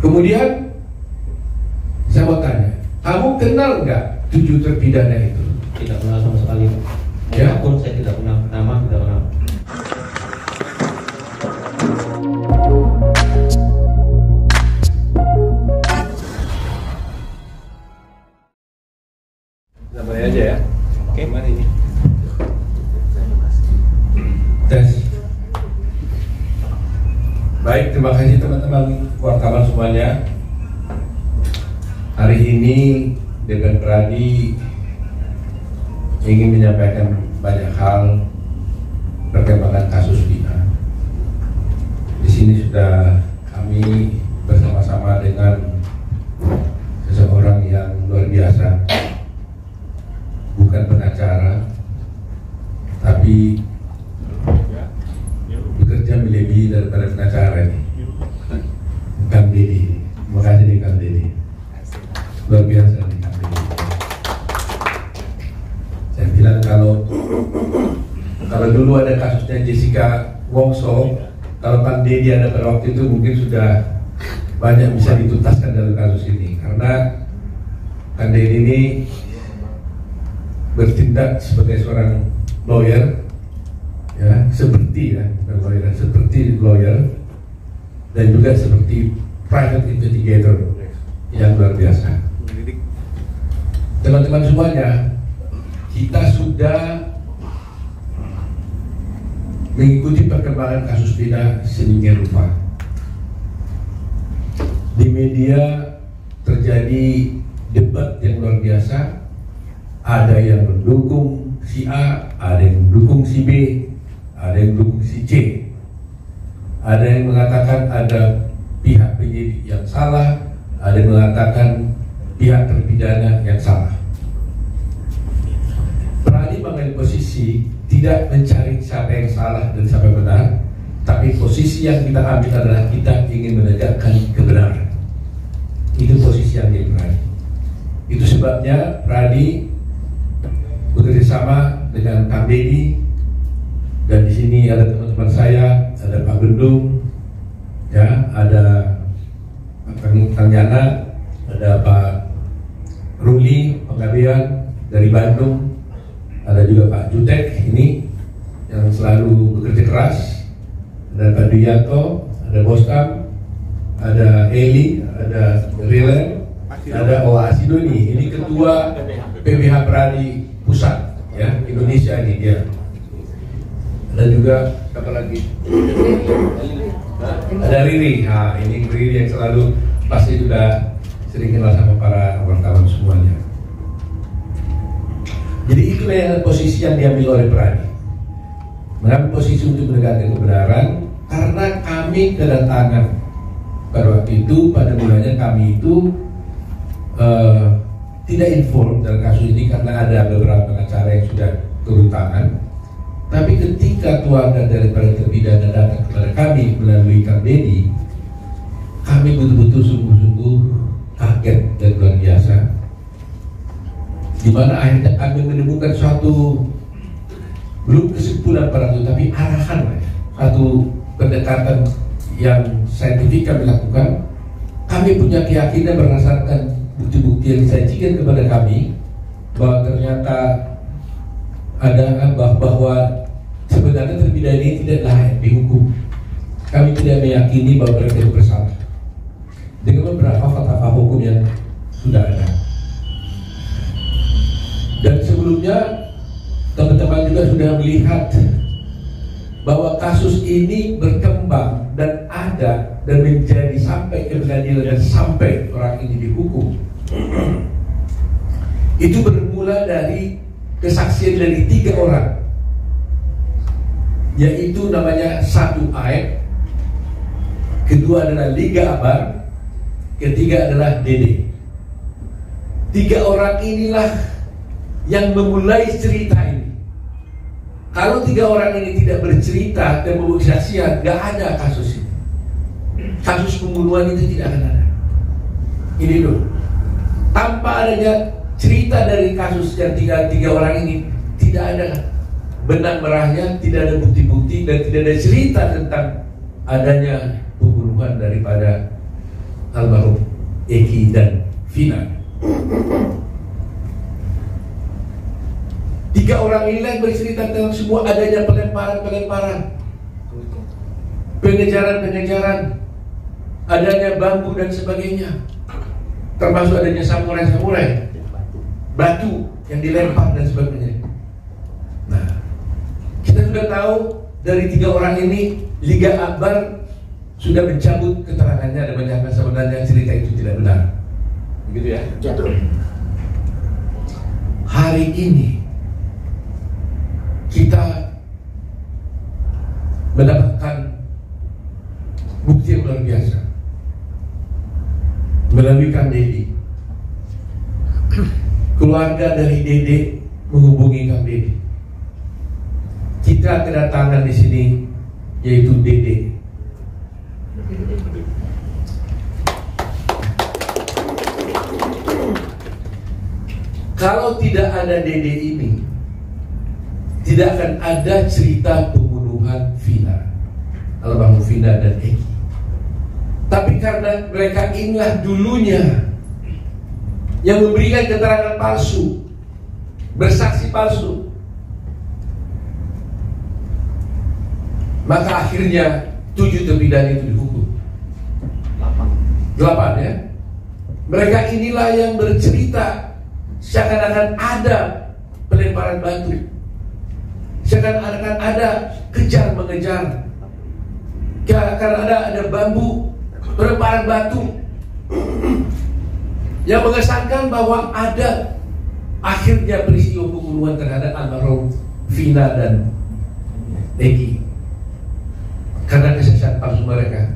Kemudian saya mau tanya, kamu kenal nggak 7 terpidana itu? Tidak kenal sama sekali, Pak. Ya? Pun saya tidak kenal nama, tidak kenal. Namanya aja ya. Oke, mana ini? Tes. Baik, terima kasih teman-teman wartawan semuanya. Hari ini dengan Pradi ingin menyampaikan banyak hal perkembangan kasus Vina. Di sini sudah kami bersama-sama dengan seseorang yang luar biasa, bukan pengacara, tapi bekerja melebihi daripada pengacara ini. Kang Deddy, terima kasih nih Kang Deddy, luar biasa nih Kang Deddy. Saya bilang kalau dulu ada kasusnya Jessica Wongso, kalau Kang Deddy ada pada waktu itu mungkin sudah banyak bisa dituntaskan dalam kasus ini, karena Kang Deddy ini bertindak sebagai seorang lawyer, ya seperti lawyer dan juga seperti private investigator yang luar biasa. Teman-teman semuanya, kita sudah mengikuti perkembangan kasus Vina sedemikian rupa. Di media terjadi debat yang luar biasa. Ada yang mendukung si A, ada yang mendukung si B, ada yang mendukung si C. Ada yang mengatakan ada pihak penyidik yang salah, ada yang mengatakan pihak terpidana yang salah. Pradi mengambil posisi tidak mencari siapa yang salah dan siapa yang benar, tapi posisi yang kita ambil adalah kita ingin menegakkan kebenaran. Itu posisi yang Pradi. Itu sebabnya Pradi bekerjasama dengan Kang Deddy, dan di sini ada teman-teman saya, ada Pak Gendung, ya, ada Kang Yana, ada Pak Ruli Penggabean dari Bandung, ada juga Pak Jutek ini yang selalu bekerja keras, ada Pak Duyanto, ada Bostam, ada Eli, ada Rilen, ada Asidoni, ini ketua PBH Pradi Pusat, ya, Indonesia ini dia. Ada juga apa lagi? Ada Riri. Nah, ini Riri yang selalu pasti sudah sering kenal sama para wartawan semuanya. Jadi itulah yang posisi yang diambil oleh Pradi, mengambil posisi untuk menegakkan kebenaran, karena kami kedatangan pada waktu itu, pada mulanya kami itu tidak inform dalam kasus ini karena ada beberapa pengacara yang sudah turun tangan. Tapi ketika keluarga daripada terpidana datang kepada kami melalui Kang Deddy, kami betul-betul sungguh-sungguh kaget dan luar biasa. Di mana akhirnya kami menemukan suatu, belum kesimpulan pada itu, tapi arahan, satu pendekatan yang saintifik kami lakukan. Kami punya keyakinan berdasarkan bukti-bukti yang disajikan kepada kami bahwa ternyata ada bahwa sebenarnya terpidana ini tidak layak dihukum. Kami tidak meyakini bahwa mereka itu bersalah dengan beberapa fakta hukum yang sudah ada. Dan sebelumnya teman-teman juga sudah melihat bahwa kasus ini berkembang dan ada dan menjadi sampai ke pengadilan dan sampai orang ini dihukum. Itu bermula dari kesaksian dari 3 orang, yaitu namanya satu Aep, kedua adalah Liga Abar, ketiga adalah Dede. 3 orang inilah yang memulai cerita ini. Kalau 3 orang ini tidak bercerita dan membuat kesaksian, gak ada kasus ini. Kasus pembunuhan itu tidak akan ada. Ini loh, tanpa adanya cerita dari kasus yang 3 orang ini, tidak ada benang merahnya, tidak ada bukti-bukti, dan tidak ada cerita tentang adanya pembunuhan daripada almarhum Eki dan Vina. 3 orang inilah yang bercerita tentang semua adanya pelemparan, pengejaran, adanya bambu dan sebagainya, termasuk adanya samurai, batu yang dilempar dan sebagainya. Nah, kita sudah tahu dari 3 orang ini, Liga Akbar sudah mencabut keterangannya dan menyatakan sebenarnya cerita itu tidak benar. Begitu ya? Hari ini kita mendapatkan bukti yang luar biasa melalui Kang Dedi. Keluarga dari Dede menghubungi Kang Dedi. Kita kedatangan di sini yaitu Dede. Kalau tidak ada Dede ini, tidak akan ada cerita pembunuhan Vina, almarhum Vina dan Eki. Tapi karena mereka inilah dulunya yang memberikan keterangan palsu, bersaksi palsu, maka akhirnya 7 terpidana itu dihukum. 8 ya. Mereka inilah yang bercerita seakan-akan ada pelemparan batu, seakan-akan ada kejar mengejar, karena ada bambu, pelemparan batu, yang mengesankan bahwa ada akhirnya peristiwa pembunuhan terhadap almarhum Vina dan Eki karena kesaksian palsu mereka.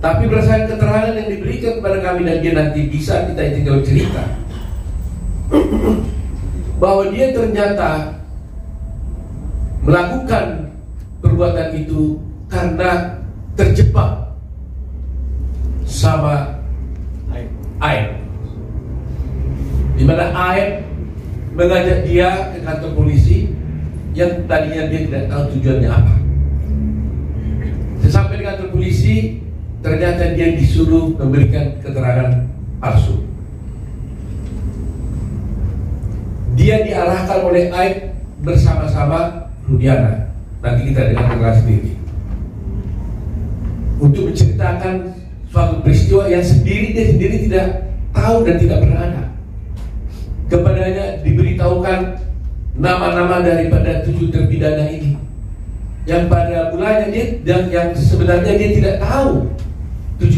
Tapi berdasarkan keterangan yang diberikan kepada kami, dan dia nanti bisa kita tinggal cerita bahwa dia ternyata melakukan perbuatan itu karena terjebak sama air, di mana air mengajak dia ke kantor polisi yang tadinya dia tidak tahu tujuannya apa. Sesampai di kantor polisi, ternyata dia disuruh memberikan keterangan palsu. Dia diarahkan oleh Aib bersama-sama Rudiana, nanti kita dengar sendiri, untuk menceritakan suatu peristiwa yang dia sendiri tidak tahu dan tidak pernah ada. Kepadanya diberitahukan nama-nama daripada 7 terpidana ini, yang pada mulanya dia dan yang sebenarnya dia tidak tahu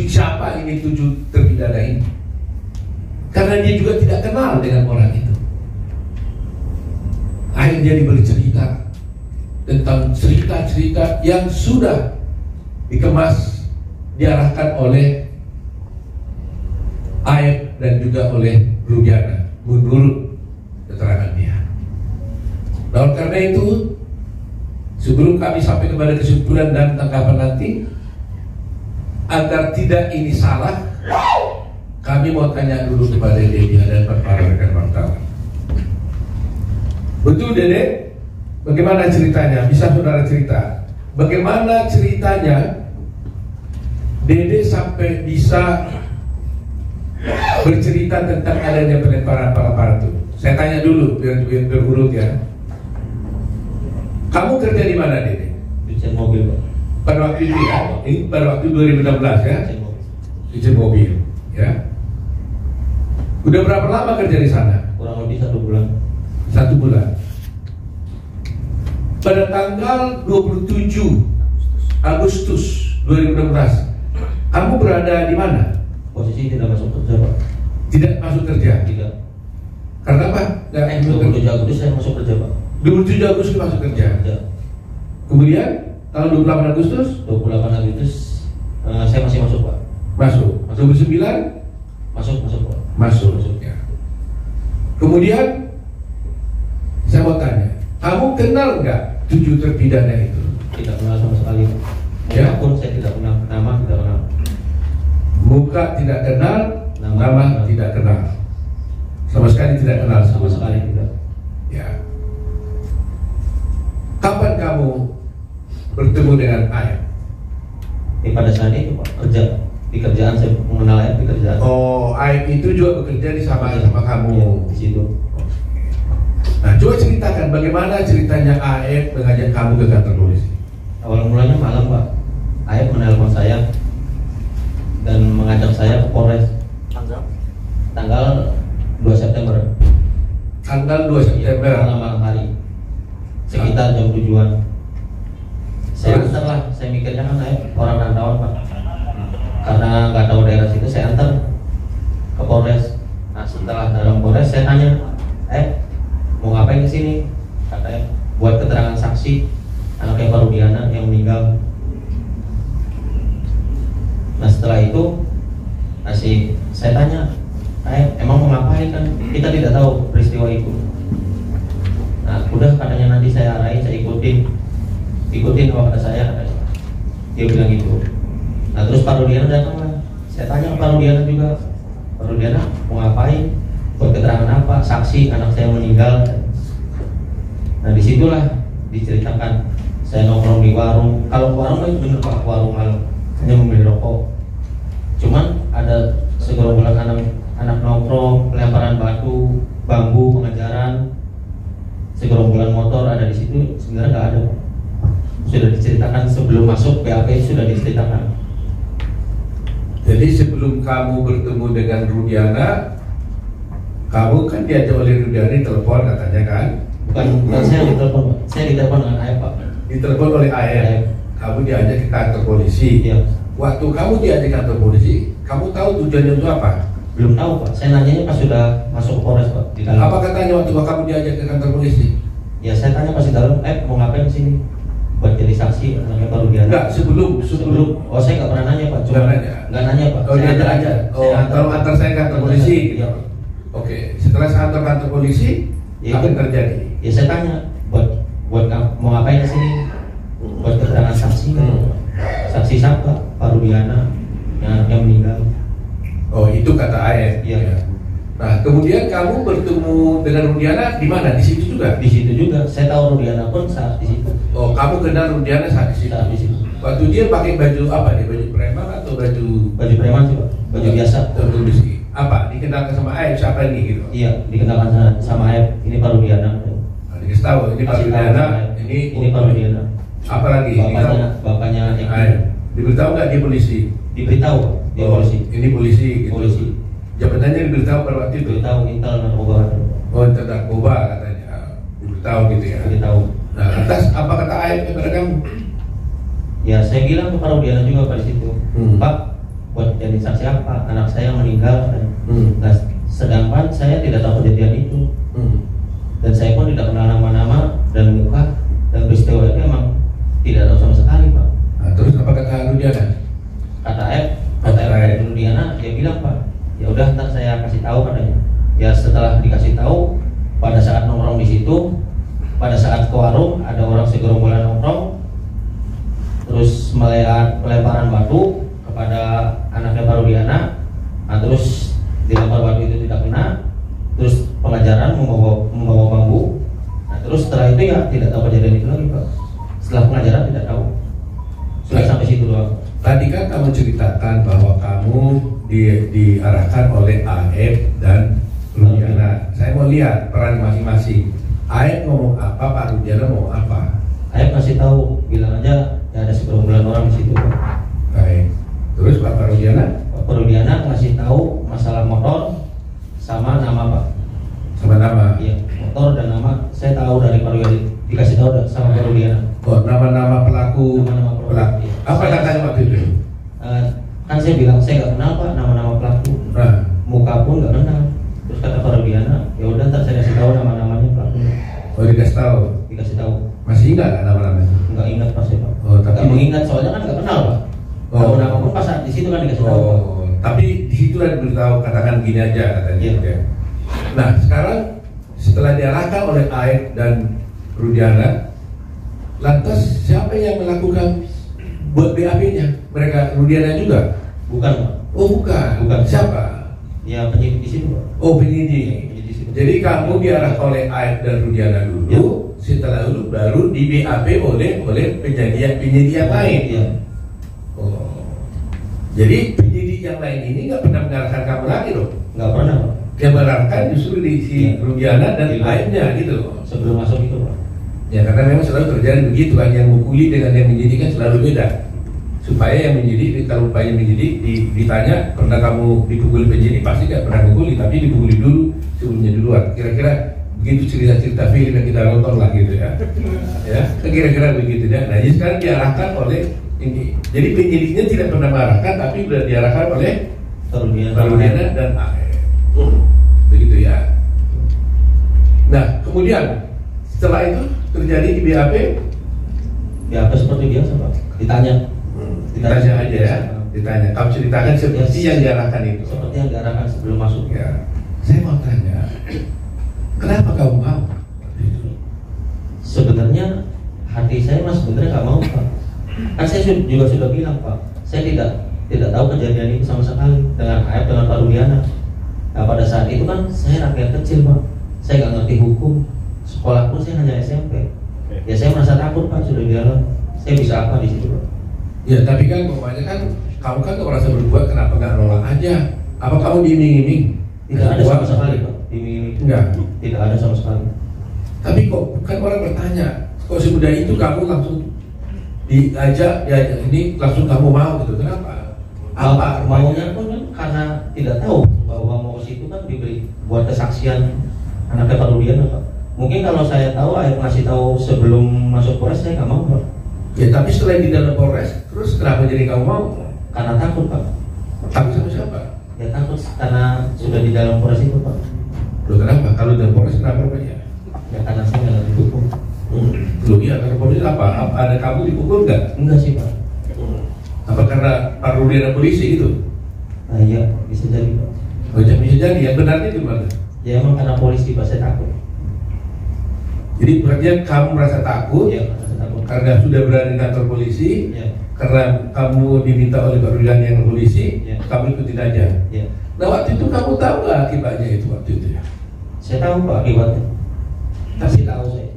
siapa ini 7 terpidana ini, karena dia juga tidak kenal dengan orang itu. Akhirnya dia bercerita tentang cerita-cerita yang sudah dikemas, diarahkan oleh Aib dan juga oleh Rudiana menurut keterangan dia. Nah, karena itu, sebelum kami sampai kepada kesimpulan dan tanggapan nanti, agar tidak ini salah, kami mau tanya dulu kepada Dede dan para rekan wartawan. Betul Dede? Bagaimana ceritanya? Bisa saudara cerita? Bagaimana ceritanya Dede sampai bisa bercerita tentang adanya pelemparan itu? Saya tanya dulu biar berurut ya. Kamu kerja di mana Dede? Cucian mobil Pak. Pada waktu itu ya? Ini pada waktu 2016 ya? Cucian mobil ya? Udah berapa lama kerja di sana? Kurang lebih 1 bulan. 1 bulan. Pada tanggal 27 Agustus 2016, kamu berada di mana? Posisi tidak masuk kerja Pak. Tidak masuk kerja? Tidak. Karena apa? 27 Agustus saya masuk kerja Pak. 27 Agustus masuk kerja. Kemudian tanggal 28 Agustus? 28 Agustus saya masih masuk Pak. Masuk. 29? Masuk Pak. Masuk ya. Kemudian saya mau tanya, kamu kenal nggak 7 terpidana itu? Tidak kenal sama sekali Pak. Ya? Pun saya tidak kenal, nama tidak kenal. Muka tidak kenal, nama tidak kenal. Sama sekali tidak kenal. Sama sekali tidak. Ya. Kapan kamu bertemu dengan Ayah? Pada saat itu Pak, kerja. Di kerjaan saya mengenal Aep di kerjaan. Oh, Aep itu juga bekerja di sama kamu. Iya, di situ. Nah, coba ceritakan bagaimana ceritanya Aep mengajak kamu ke kantor polisi. Awal mulanya malam Pak, Aep menelpon saya dan mengajak saya ke Polres. Tanggal 2 September. Tanggal 2 September. Malam hari. Sekitar jam 7-an. Saya Terus? antar lah, saya mikirnya kan Aep orang rantauan Pak. Karena nggak tahu daerah situ, saya antar ke Polres. Nah setelah dalam Polres saya tanya, mau ngapain kesini? Katanya buat keterangan saksi anaknya Pak Rudiana yang meninggal. Nah setelah itu saya tanya, emang mau ngapain kan? Kita tidak tahu peristiwa itu. Nah udah katanya nanti saya arahin, saya ikutin apa kata saya, katanya. Dia bilang gitu. Nah terus Pak Rudiana datang lah. Saya tanya ke Pak Rudiana juga, Pak Rudiana mau ngapain? Buat keterangan apa? Saksi anak saya meninggal. Nah disitulah diceritakan. Saya nongkrong di warung. Kalau warung kan bener Pak, warung malam hanya membeli rokok. Cuman ada segerombolan anak nongkrong, pelemparan batu, bambu, pengejaran, segerombolan motor ada di situ. Sebenarnya nggak ada Pak. Sudah diceritakan sebelum masuk BAP, sudah diceritakan. Jadi sebelum kamu bertemu dengan Rudiana, kamu kan diajak oleh Rudiana telepon katanya kan? Bukan saya ditelepon Pak. Saya ditelepon dengan Aep Pak. Ditelepon oleh Aep. Kamu diajak ke kantor polisi. Iya. Waktu kamu diajak ke kantor polisi, kamu tahu tujuannya untuk apa? Belum tahu Pak. Saya nanyanya pas sudah masuk ke Polres Pak. Di dalam. Apa katanya waktu kamu diajak ke kantor polisi? Ya saya tanya pas di dalam, mau ngapain di sini? Buat jadi saksi anaknya Pak Rudiana. Enggak, sebelum. Oh saya nggak pernah nanya Pak. Cuma nggak nanya Pak. Oh, diajak aja. Oh, kalau antar saya ke kantor polisi. Iya. Oke, setelah saya antar kantor polisi, Ya, apa yang terjadi? Ya saya tanya, buat mau ngapain di sini? Buat keterangan saksi. Saksi siapa? Pak Rudiana yang anaknya meninggal. Oh, itu kata Aep. Iya. Nah, kemudian kamu bertemu dengan Rudiana di mana? Di situ juga? Di situ juga. Saya tahu Rudiana pun saat di situ. Oh, kamu kenal Rudiana saat di situ? Saat di situ. Waktu dia pakai baju apa? Dia baju preman atau baju Preman sih Pak. Baju biasa. polisi? Apa? Dikenalkan sama Aep siapa ini gitu? Iya, dikenalkan sama Aep. Ini Pak Rudiana. Nah, dikasih tahu ini Pak Kasih tahu Rudiana, sama Aep. ini Pak Rudiana. apa lagi? Bapaknya Aep. Diberitahu nggak dia polisi? Diberitahu dia Oh, polisi. ini polisi. Gitu. Polisi. Jabatannya diberitahu pada waktu itu. Diberitahu intel narkoba. Oh, tentang narkoba katanya. Diberitahu gitu ya. Diberitahu. Nah, atas apa kata Aep kepada kamu? Ya saya bilang ke Pak Rudiana juga pada situ. Pak, buat jadi saksi apa? Anak saya meninggal. Nah, sedangkan saya tidak tahu kejadian itu. Dan saya pun tidak kenal nama-nama dan muka, dan peristiwa itu emang tidak tahu sama sekali Pak. Nah, terus apa kata Rudiana? Kata Aep Rudiana, dia bilang Pak, ya udah ntar saya kasih tahu katanya. Ya setelah dikasih tahu, pada saat nongkrong di situ, pada saat ke warung ada orang segerombolan nongkrong, terus melihat pelemparan batu kepada anaknya Pak Rudiana. Nah, terus dilempar batu itu tidak kena, terus pengajaran membawa bambu. Nah, terus setelah itu ya tidak tahu kejadian itu lagi Pak. Setelah pengajaran tidak tahu. Sudah sampai situ doang. Tadi kan kamu ceritakan bahwa kamu diarahkan oleh Aep dan Rudiana. Saya mau lihat peran masing-masing. Aep ngomong apa, Pak Rudiana ngomong apa? Aep ngasih tahu, bilang aja ya ada segerombolan orang di situ Pak. Baik. Terus Pak Rudiana? Pak Rudiana ngasih tahu masalah motor sama nama Pak. Sama nama? Iya, motor dan nama saya tahu dari Pak Rudiana, dikasih tahu sama Pak Rudiana. Oh, nama-nama pelaku. Nama-nama pelaku. Iya. Apa katanya waktu itu? Kan saya bilang saya nggak kenal Pak nama-nama pelaku. Nah, Muka pun nggak kenal. Terus kata Pak Rudiana, ya udah ntar saya kasih tahu nama-namanya pelaku. oh dikasih tahu. Dikasih tahu. Masih ingat nggak nama-namanya? Nggak ingat pas ya Pak. Oh, tapi- Nggak mengingat soalnya kan nggak kenal Pak. Oh. Tahu nama pun pas di situ kan dikasih tahu Pak. Oh, tapi di situ lah diberitahu, katakan gini aja katanya. Iya. Ya. Nah, sekarang setelah diarahkan oleh Aep dan Rudiana, lantas siapa yang melakukan buat BAP-nya? Mereka Rudiana juga? Bukan Pak. Oh, bukan. Bukan. Siapa? Ya penyidik di situ Pak. Oh, penyidik. Penyidik di situ. Jadi kamu diarahkan oleh Aep dan Rudiana dulu, Ya. setelah itu baru di BAP oleh penyidik yang lain. Iya. Oh. Jadi penyidik yang lain ini nggak pernah mengarahkan kamu lagi loh. Nggak pernah Pak. Dia mengarahkan justru di si Rudiana dan lainnya gitu. Sebelum masuk itu Pak. Ya karena memang selalu terjadi begitu kan, yang mengukuli dengan yang menyidik kan selalu beda. Supaya yang menyidik, kalau upaya menyidik ditanya pernah kamu dipukuli penyidik, pasti nggak pernah mengukuli, tapi dipukuli dulu sebelumnya duluan. Kira-kira begitu cerita-cerita film yang kita nonton lah gitu ya. Ya, kira-kira begitu ya. Nah, ini sekarang diarahkan oleh ini. Jadi penyidiknya tidak pernah mengarahkan, tapi sudah diarahkan oleh Rudiana dan begitu ya. Nah, kemudian setelah itu terjadi di BAP. BAP seperti biasa Pak. Ditanya Aja ya, ditanya. Kamu ceritakan seperti yang diarahkan itu. Seperti yang diarahkan sebelum masuk. Ya, saya mau tanya, kenapa kamu mau? Sebenarnya hati saya mas sebenarnya nggak mau Pak. Kan saya juga sudah bilang Pak, saya tidak tahu kejadian itu sama sekali dengan AF dengan Pak Rudiana. Nah pada saat itu kan saya rakyat kecil Pak, saya nggak ngerti hukum, sekolah pun saya hanya SMP. Ya saya merasa takut Pak, sudah di dalam. Saya bisa apa di situ Pak? Ya tapi kan pokoknya kan kamu kan nggak merasa berbuat, kenapa nggak nolak aja? Apa kamu diiming-iming? Tidak ada sama sekali Pak, diiming-iming. Enggak. Tidak ada sama sekali. Tapi kok kan orang bertanya, kok semudah itu kamu langsung diajak ya ini langsung kamu mau gitu? Kenapa? Apa maunya pun kan karena tidak tahu bahwa mau ke situ kan diberi buat kesaksian anaknya Pak Rudiana Pak. Mungkin kalau saya tahu, ayah ngasih tahu sebelum masuk Polres, saya nggak mau Pak. Ya tapi setelah di dalam Polres, terus kenapa jadi kamu mau? Karena takut Pak. Takut sama siapa? Ya takut karena sudah di dalam Polres itu Pak. Loh kenapa? Kalau dalam Polres kenapa rupanya? Ya karena saya nggak ngerti hukum. Loh iya, karena Polres apa? Ada kamu dipukul nggak? Enggak sih Pak. Apa karena Pak Rudiana polisi gitu? Nah iya, bisa jadi Pak. Oh, bisa jadi, yang benarnya gimana? Ya emang karena polisi Pak, saya takut. Jadi berarti kamu merasa takut, Ya, merasa takut. karena sudah berada di kantor polisi, Ya, karena kamu diminta oleh Pak Rudiana yang polisi, Ya. kamu ikutin aja. ya. Nah waktu itu kamu tahu nggak akibatnya itu waktu itu ya? Saya tahu Pak akibatnya. Pasti tahu saya.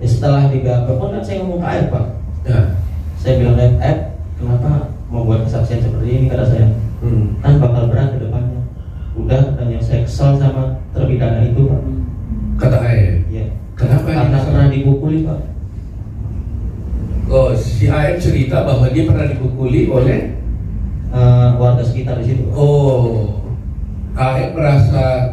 Ya, setelah di BAP pun kan saya ngomong ke Aib Pak. Ya. Saya bilang ke Aib, kenapa membuat kesaksian seperti ini kata saya? Kan bakal berat ke depannya. Udah katanya saya kesal sama terpidana itu Pak. Kata Aib. Ya. Kenapa? Karena pernah dipukuli Pak. Oh, si Aib cerita bahwa dia pernah dipukuli oleh Warga sekitar di situ. Oh, Aib merasa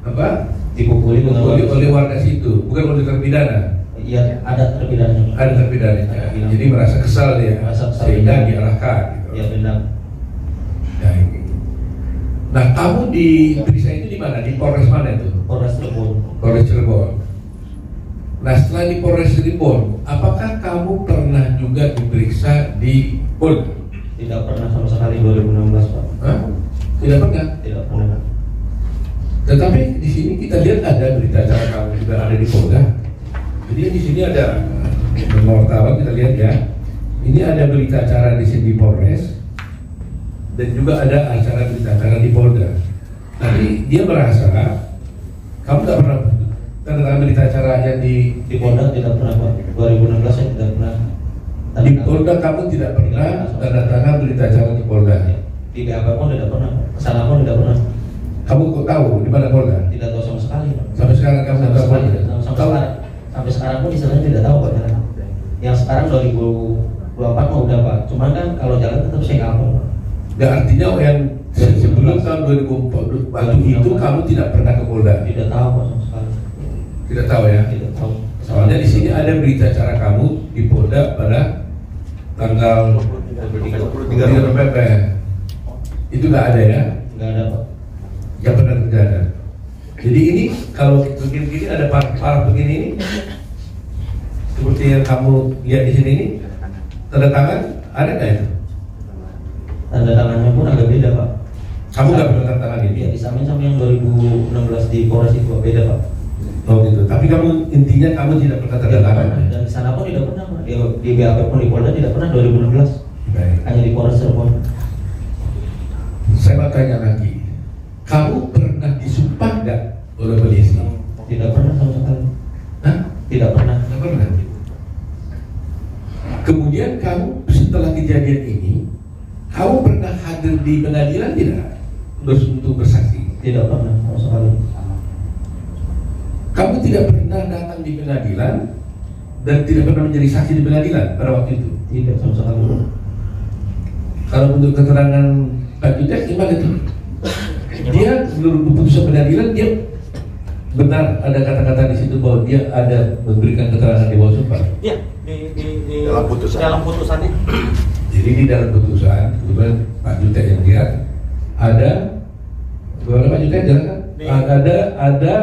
apa? Dipukuli Oleh warga situ, bukan oleh terpidana. Iya, ada terpidananya. Ada terpidananya. Bilang. Jadi merasa kesal dia, Merasa kesal. sehingga diarahkan. Gitu. Ya benar. Nah, kamu diperiksa itu di mana? Di Polres mana itu? Polres Cirebon. Polres Cirebon. Nah, setelah di Polres Cirebon, apakah kamu pernah juga diperiksa di Polda? Tidak pernah sama sekali 2016 Pak. Hah? Tidak pernah. Tidak pernah. Tetapi di sini kita lihat ada berita acara kamu juga ada di Polda. Jadi di sini ada wartawan, kita lihat ya. Ini ada berita acara di sini di Polres dan juga ada acara berita acara di Polda. Tapi dia merasa kamu nggak pernah tanda tangan berita acara yang di Polda tidak pernah Pak. 2016 saya tidak pernah. di Polda kamu tidak pernah tanda tangan berita acara di Polda. Di BAP pun tidak pernah. Kesana pun tidak pernah. Kamu kok tahu di mana Polda? Tidak tahu sama sekali Pak. Sampai sekarang kamu Sampai tidak tahu sekali, Polda? sampai sekarang pun istilahnya tidak tahu Pak jalan. Yang sekarang 2024 mau udah Pak. Cuman kan kalau jalan tetap saya nggak hafal Pak. Dan artinya yang sebelum tahun 2004 waktu itu kamu tidak pernah ke Polda? Tidak tahu Pak sama sekali. Tidak tahu ya? Tidak tahu. Soalnya di sini ada berita acara kamu di Polda pada tanggal 23 November. Itu nggak ada ya? Nggak ada Pak. Nggak pernah terjadi. Jadi ini kalau begini ada parah begini ini, seperti yang kamu lihat di sini ini, tanda tangan ada nggak itu? Tanda tangannya pun agak beda Pak. Kamu nggak pernah tanda tangan ini? Ya disamain sama yang 2016 di Polres itu Pak, beda Pak. Oh gitu. Tapi kamu intinya kamu tidak pernah tanda Tidak tangan. pernah. Dan di sana pun tidak pernah Pak. Di BAP pun di Polda tidak pernah 2016. Baik. Hanya di Polres Cirebon. Saya mau tanya lagi, kamu pernah disumpah nggak oleh polisi? Tidak pernah sama sekali. Hah? Tidak pernah. Nggak pernah. Kemudian kamu setelah kejadian ini, kamu hadir di pengadilan tidak untuk bersaksi? Tidak pernah sama sekali. Kamu tidak pernah datang di pengadilan dan tidak pernah menjadi saksi di pengadilan pada waktu itu? Tidak sama sekali. Kalau untuk keterangan Pak Jutek gimana itu? Dia menurut keputusan pengadilan dia benar ada kata-kata di situ bahwa dia ada memberikan keterangan di bawah sumpah. Iya, di dalam putusan. Dalam putusannya. Jadi di dalam putusan, kemudian Pak Jutek yang lihat ada bagaimana Pak Jutek jelaskan? Ada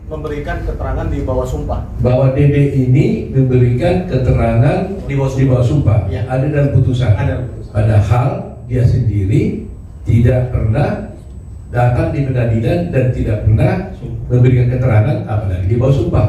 Memberikan keterangan di bawah sumpah. Bahwa Dede ini memberikan keterangan Di bawah sumpah. Ya. Ada dalam putusan. Ada dalam putusan. Padahal dia sendiri tidak pernah datang di pengadilan dan tidak pernah memberikan keterangan apalagi di bawah sumpah.